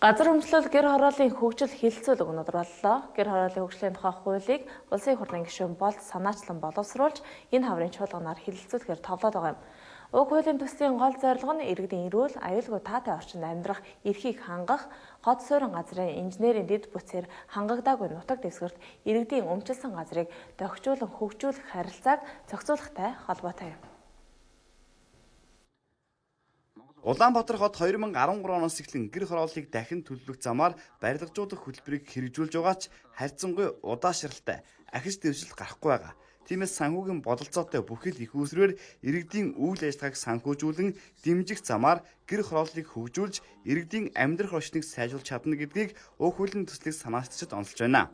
Газар хөдлөл гэр хорооллын хөгжил хилцүүлэг өнөөдөр боллоо. Гэр хорооллын хөгжлийн тухай хуулийг улсын хурлын гишүүн Болд санаачлан боловсруулж энэ хаврын чуулганаар хэлэлцүүлэхээр товлоод байгаа юм. Уг хуулийн төслийн гол зорилго нь иргэдийн эрүүл, аюулгүй таатай орчинд амьдрах эрхийг хангах, хот суурин газрын инженерийн дэд бүтцээр хангагдаагүй нутаг дэвсгэрт иргэдийн өмчилсөн газрыг дохижуулан хөгжүүлэх харилцааг зохицуулахтай холбоотой юм. Улаанбаатар хот 2013 оноос эхлэн гэр хорооллыг дахин төлөвлөх замаар барилгажуулах хөтөлбөрийг хэрэгжүүлж байгаа ч харьцангуй удаашралтай ахиж дэвшил гарахгүй байгаа. Тиймээс санхүүгийн бодолцоотой бүхэл их үүсвэрээр иргэдийн үйл ажиллагааг санхүүжүүлэн дэмжих замаар гэр хорооллыг хөгжүүлж иргэдийн амьдрах орчныг сайжруулж чадна гэдгийг уг хуулийн төслийг санаачид онцолж байна.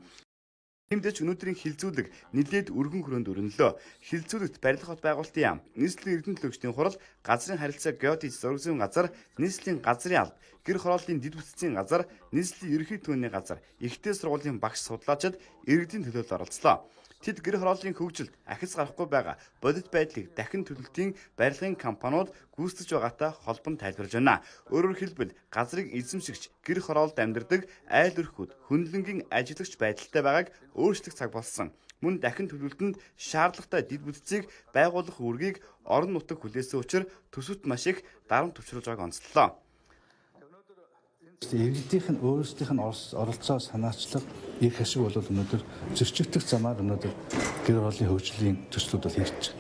Тиймдээ өнөөдрийн хилцүүлэг нэлээд өргөн хүрээнд өрнөлөө. Хилцүүлэгт барилга хот байгуулалтын яам, нийслэлийн эрдэнэ төлөвчдийн хурал, газрын харилцаа геодез зургийн газар, нийслэлийн газрын алба, гэр хорооллын дэд бүтцийн газар, нийслэлийн ерөнхий түүний газар, ихтэй сургуулийн багш судлаачид иргэдийн төлөөлөлд оролцлоо. Тэд гэр хорооллын хөгжилд ахиц гарахгүй байгаа бодит байдлыг дахин төлөвлөлтийн барилгын компаниуд гүйцэтгэж байгаатай холбон тайлбарлаж байна. Өөрөөр хэлбэл газрыг эзэмшигч гэр хороолд амьдардаг айл өрхүүд хөндлөнгийн ажиллагч байдалтай байгааг өөрчлөх цаг болсон. Мөн дахин төлөвлөлтөнд шаардлагатай дэд бүтцийг байгуулах үүргийг орон нутаг хүлээсэн учраас төсөвт маш их дарамт төвчрүүлж байгааг онцлоо. Иргэдийнх нь өөрсдийнх нь оролцоо санаачлах их ашиг бол өнөөдөр зөрчигдөх замаар өнөөдөр гэр хорооллын хөгжлийн төслүүд бол хийж байна.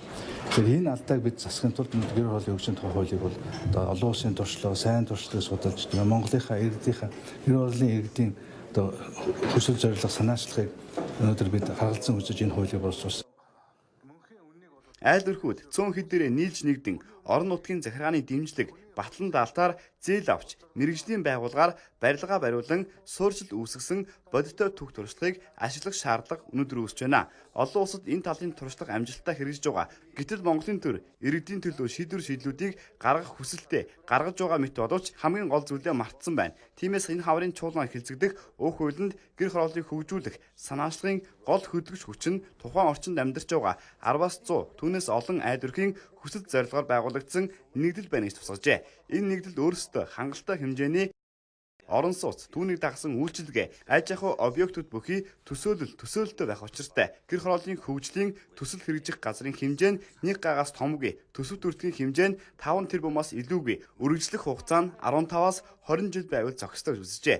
Тэгэхээр энэ алдааг бид засахын тулд гэр хорооллын хөгжлийн тухай хуулийг бол олон улсын туршлага, сайн туршлагыг судалж Монголынхаа иргэдийн гэр хорооллын иргэдийн хүсэл зорилго санаачлагыг өнөөдөр бид харгалзан үзэж энэ хуулийг боловсруулсан. Айл өрхүүд цөөн хэдээрээ нийлж нэгдэн орон нутгийн захиргааны дэмжлэг батлан даалтаар зээл авч мэргэжлийн байгууллагаар барилгаа бариулан суурьшил үүсгэсэн бодиттой түүх туршлагыг ашиглах шаардлага өнөөдөр үүсэж байна. Олон улсад энэ талын туршлага амжилттай хэрэгжиж байгаа. Гэтэл Монголын төр иргэдийн төлөө шийдвэрүүдийг гаргах хүсэлтэд гаргаж байгаа мэт боловч хамгийн гол зүйлээ мартсан байна. Тиймээс энэ хаврын чуулган хэлцэгдэх уг хуулинд гэр хорооллыг хөгжүүлэх санаачлагын гол хөдөлгөж хүч нь тухайн орчинд амьдарч байгаа 10-аас 100 түүнээс олон айл өрхийн хүсэл зорилгоор байгуулагдсан нэгдэл байна гэж тусгажээ. Энэ нэгдэлд өөрсдөө хангалттай хэмжээний орон сууц, түүнийг дагсан үйлчилгээ, аж ахуй объектууд бүхий төсөөлөлтөй байх учиртай. Гэр хорооллын хөгжлийн төсөл хэрэгжих газрын хэмжээ нь 1 гагаас томгүй, төсөв төрөлтийн хэмжээ нь 5 тэрбумаас илүүгүй, үргэлжлэх хугацаа нь 15-аас 20 жил байвал зохистой гэж үзжээ.